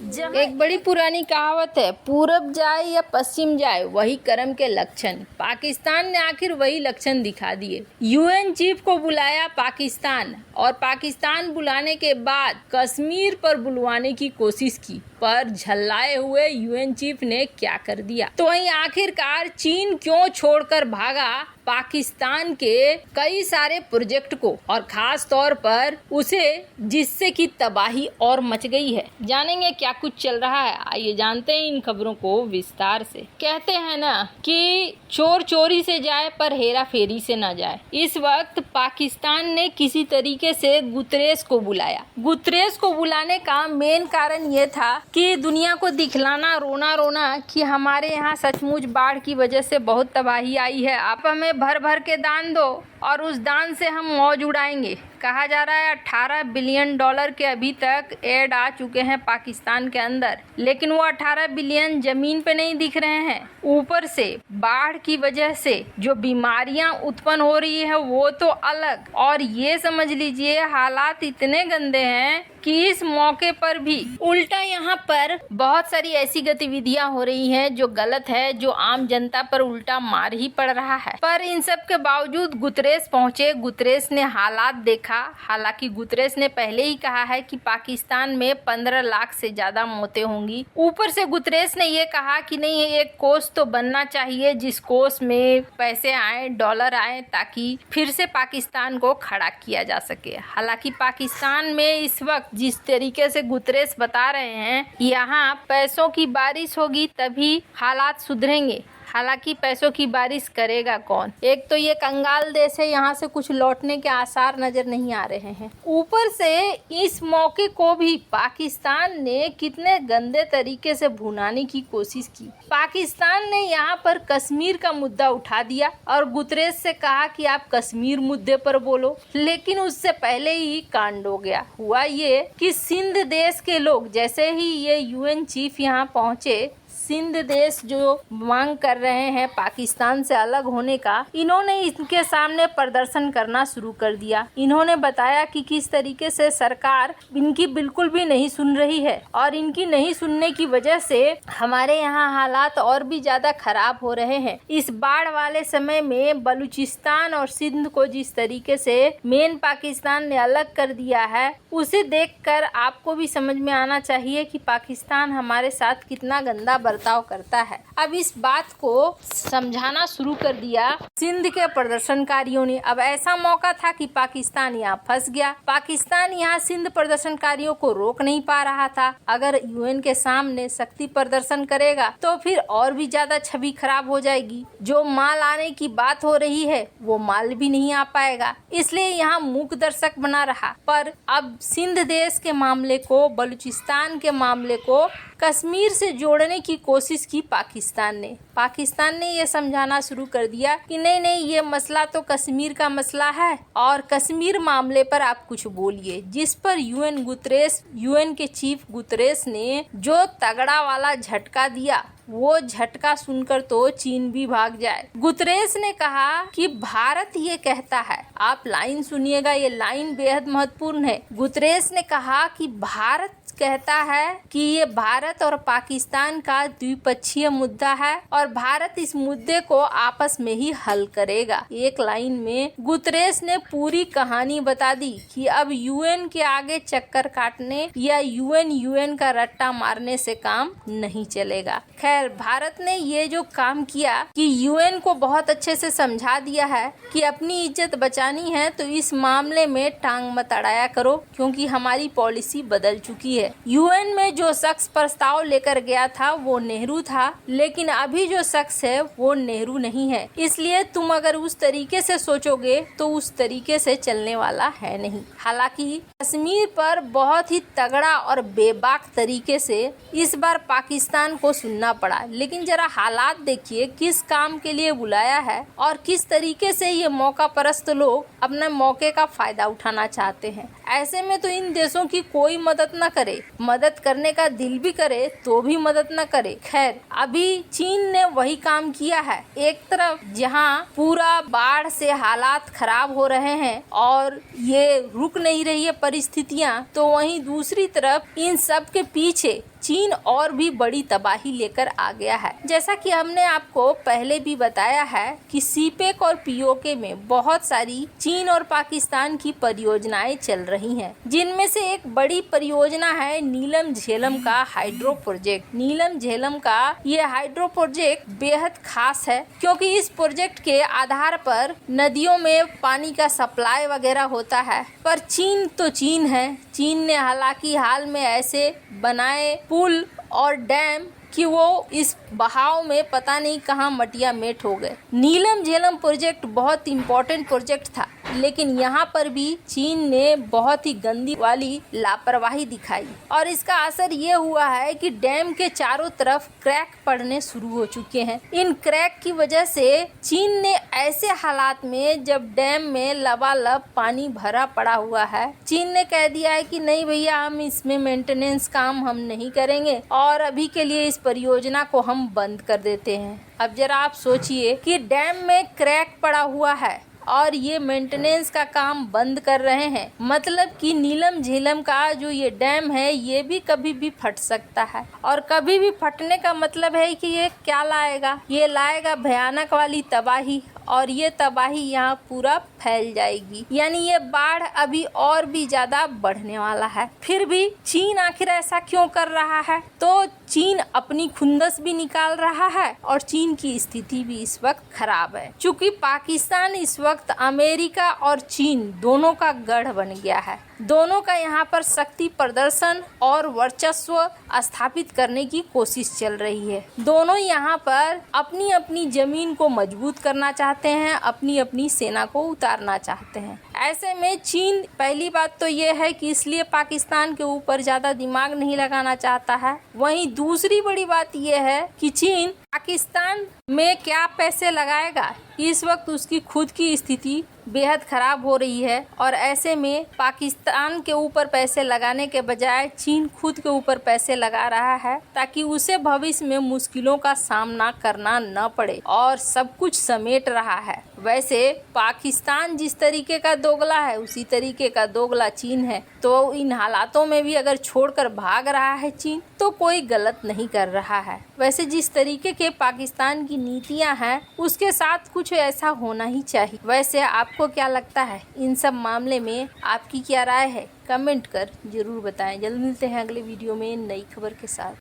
एक बड़ी पुरानी कहावत है, पूरब जाए या पश्चिम जाए वही कर्म के लक्षण। पाकिस्तान ने आखिर वही लक्षण दिखा दिए। यूएन चीफ को बुलाया पाकिस्तान और पाकिस्तान बुलाने के बाद कश्मीर पर बुलवाने की कोशिश की, पर झल्लाए हुए यूएन चीफ ने क्या कर दिया। तो वहीं आखिरकार चीन क्यों छोड़कर भागा पाकिस्तान के कई सारे प्रोजेक्ट को, और खास तौर पर उसे, जिससे कि तबाही और मच गई है। जानेंगे क्या कुछ चल रहा है, आइए जानते हैं इन खबरों को विस्तार से। कहते हैं ना कि चोर चोरी से जाए पर हेरा फेरी से न जाए। इस वक्त पाकिस्तान ने किसी तरीके से गुतरेश को बुलाया। गुतरेश को बुलाने का मेन कारण ये था कि दुनिया को दिखलाना, रोना रोना कि हमारे यहाँ सचमुच बाढ़ की वजह से बहुत तबाही आई है, आप हमें भर भर के दान दो और उस दान से हम मौज उड़ाएंगे। कहा जा रहा है 18 बिलियन डॉलर के अभी तक एड आ चुके हैं पाकिस्तान के अंदर, लेकिन वो 18 बिलियन जमीन पे नहीं दिख रहे हैं। ऊपर से बाढ़ की वजह से जो बीमारियां उत्पन्न हो रही है वो तो अलग, और ये समझ लीजिए हालात इतने गंदे हैं कि इस मौके पर भी उल्टा यहाँ पर बहुत सारी ऐसी गतिविधियां हो रही हैं जो गलत है, जो आम जनता पर उल्टा मार ही पड़ रहा है। पर इन सब के बावजूद गुतरेश पहुंचे। गुतरेश ने हालात देखा। हालांकि गुतरेश ने पहले ही कहा है कि पाकिस्तान में 15 लाख से ज्यादा मौतें होंगी। ऊपर से गुतरेश ने ये कहा कि नहीं, एक कोष तो बनना चाहिए जिस कोष में पैसे आए, डॉलर आए, ताकि फिर से पाकिस्तान को खड़ा किया जा सके। हालांकि पाकिस्तान में इस वक्त जिस तरीके से गुतरेश बता रहे हैं, यहाँ पैसों की बारिश होगी तभी हालात सुधरेंगे। हालांकि पैसों की बारिश करेगा कौन? एक तो ये कंगाल देश है, यहाँ से कुछ लौटने के आसार नजर नहीं आ रहे हैं। ऊपर से इस मौके को भी पाकिस्तान ने कितने गंदे तरीके से भुनाने की कोशिश की। पाकिस्तान ने यहाँ पर कश्मीर का मुद्दा उठा दिया और गुतरेश से कहा कि आप कश्मीर मुद्दे पर बोलो, लेकिन उससे पहले ही कांड हो गया। हुआ ये कि सिंध देश के लोग, जैसे ही ये यूएन चीफ यहाँ पहुंचे, सिंध देश जो मांग कर रहे हैं पाकिस्तान से अलग होने का, इन्होंने इनके सामने प्रदर्शन करना शुरू कर दिया। इन्होंने बताया कि किस तरीके से सरकार इनकी बिल्कुल भी नहीं सुन रही है और इनकी नहीं सुनने की वजह से हमारे यहाँ हालात और भी ज्यादा खराब हो रहे हैं। इस बाढ़ वाले समय में बलूचिस्तान और सिंध को जिस तरीके से मेन पाकिस्तान ने अलग कर दिया है, उसे देखकर आपको भी समझ में आना चाहिए कि पाकिस्तान हमारे साथ कितना गंदा बर्ताव करता है। अब इस बात को समझाना शुरू कर दिया सिंध के प्रदर्शनकारियों ने। अब ऐसा मौका था कि पाकिस्तान यहाँ फंस गया। पाकिस्तान यहाँ सिंध प्रदर्शनकारियों को रोक नहीं पा रहा था। अगर यूएन के सामने शक्ति प्रदर्शन करेगा तो फिर और भी ज्यादा छवि खराब हो जाएगी। जो माल आने की बात हो रही है वो माल भी नहीं आ पाएगा, इसलिए यहाँ मूक दर्शक बना रहा। पर अब सिंध देश के मामले को, बलूचिस्तान के मामले को कश्मीर से जोड़ने की कोशिश की पाकिस्तान ने ये समझाना शुरू कर दिया कि नहीं नहीं, ये मसला तो कश्मीर का मसला है और कश्मीर मामले पर आप कुछ बोलिए। जिस पर यूएन के चीफ गुतरेश ने जो तगड़ा वाला झटका दिया, वो झटका सुनकर तो चीन भी भाग जाए। गुतरेश ने कहा कि भारत ये कहता है, आप लाइन सुनिएगा, ये लाइन बेहद महत्वपूर्ण है। गुतरेश ने कहा कि भारत कहता है कि ये भारत और पाकिस्तान का द्विपक्षीय मुद्दा है और भारत इस मुद्दे को आपस में ही हल करेगा। एक लाइन में गुतरेश ने पूरी कहानी बता दी कि अब यूएन के आगे चक्कर काटने या यूएन का रट्टा मारने से काम नहीं चलेगा। खैर, भारत ने ये जो काम किया कि यूएन को बहुत अच्छे से समझा दिया है कि अपनी इज्जत बचानी है तो इस मामले में टांग मत अड़ाया करो, क्योंकि हमारी पॉलिसी बदल चुकी है। यूएन में जो शख्स प्रस्ताव लेकर गया था वो नेहरू था, लेकिन अभी जो शख्स है वो नेहरू नहीं है। इसलिए तुम अगर उस तरीके से सोचोगे तो उस तरीके से चलने वाला है नहीं। हालांकि कश्मीर पर बहुत ही तगड़ा और बेबाक तरीके से इस बार पाकिस्तान को सुनना पड़ा, लेकिन जरा हालात देखिए किस काम के लिए बुलाया है और किस तरीके से ये मौका परस्त लोग अपने मौके का फायदा उठाना चाहते हैं। ऐसे में तो इन देशों की कोई मदद न करे, मदद करने का दिल भी करे तो भी मदद न करे। खैर, अभी चीन ने वही काम किया है। एक तरफ जहां पूरा बाढ़ से हालात खराब हो रहे हैं और ये रुक नहीं रही है परिस्थितियां, तो वहीं दूसरी तरफ इन सब के पीछे चीन और भी बड़ी तबाही लेकर आ गया है। जैसा कि हमने आपको पहले भी बताया है कि सीपेक और पीओके में बहुत सारी चीन और पाकिस्तान की परियोजनाएं चल रही हैं, जिनमें से एक बड़ी परियोजना है नीलम झेलम का हाइड्रो प्रोजेक्ट। नीलम झेलम का ये हाइड्रो प्रोजेक्ट बेहद खास है, क्योंकि इस प्रोजेक्ट के आधार पर नदियों में पानी का सप्लाई वगैरह होता है। पर चीन तो चीन है, चीन ने हालांकि हाल में ऐसे बनाए पुल और डैम कि वो इस बहाव में पता नहीं कहां मटिया मेट हो गए। नीलम झेलम प्रोजेक्ट बहुत इम्पोर्टेंट प्रोजेक्ट था, लेकिन यहाँ पर भी चीन ने बहुत ही गंदी वाली लापरवाही दिखाई और इसका असर ये हुआ है कि डैम के चारों तरफ क्रैक पड़ने शुरू हो चुके हैं। इन क्रैक की वजह से चीन ने ऐसे हालात में, जब डैम में लबालब पानी भरा पड़ा हुआ है, चीन ने कह दिया है कि नहीं भैया, हम इसमें मेंटेनेंस काम हम नहीं करेंगे और अभी के लिए इस परियोजना को हम बंद कर देते हैं। अब जरा आप सोचिए कि डैम में क्रैक पड़ा हुआ है और ये मेंटेनेंस का काम बंद कर रहे हैं, मतलब कि नीलम झेलम का जो ये डैम है ये भी कभी भी फट सकता है। और कभी भी फटने का मतलब है कि ये क्या लाएगा, ये लाएगा भयानक वाली तबाही, और ये तबाही यहाँ पूरा फैल जाएगी, यानी ये बाढ़ अभी और भी ज्यादा बढ़ने वाला है। फिर भी चीन आखिर ऐसा क्यों कर रहा है? तो चीन अपनी खुंदस भी निकाल रहा है और चीन की स्थिति भी इस वक्त खराब है, क्योंकि पाकिस्तान इस वक्त अमेरिका और चीन दोनों का गढ़ बन गया है। दोनों का यहाँ पर शक्ति प्रदर्शन और वर्चस्व स्थापित करने की कोशिश चल रही है। दोनों यहाँ पर अपनी अपनी जमीन को मजबूत करना चाहते हैं, अपनी अपनी सेना को उतारना चाहते हैं। ऐसे में चीन, पहली बात तो ये है कि इसलिए पाकिस्तान के ऊपर ज्यादा दिमाग नहीं लगाना चाहता है। वहीं दूसरी बड़ी बात ये है कि चीन पाकिस्तान में क्या पैसे लगाएगा। इस वक्त उसकी खुद की स्थिति बेहद खराब हो रही है और ऐसे में पाकिस्तान के ऊपर पैसे लगाने के बजाय चीन खुद के ऊपर पैसे लगा रहा है, ताकि उसे भविष्य में मुश्किलों का सामना करना न पड़े और सब कुछ समेट रहा है। वैसे पाकिस्तान जिस तरीके का दोगला है, उसी तरीके का दोगला चीन है। तो इन हालातों में भी अगर छोड़कर भाग रहा है चीन, तो कोई गलत नहीं कर रहा है। वैसे जिस तरीके के पाकिस्तान की नीतियां हैं, उसके साथ कुछ ऐसा होना ही चाहिए। वैसे आपको क्या लगता है इन सब मामले में? आपकी क्या राय है? कमेंट कर जरूर बताएं। जल्द मिलते हैं अगले वीडियो में नई खबर के साथ।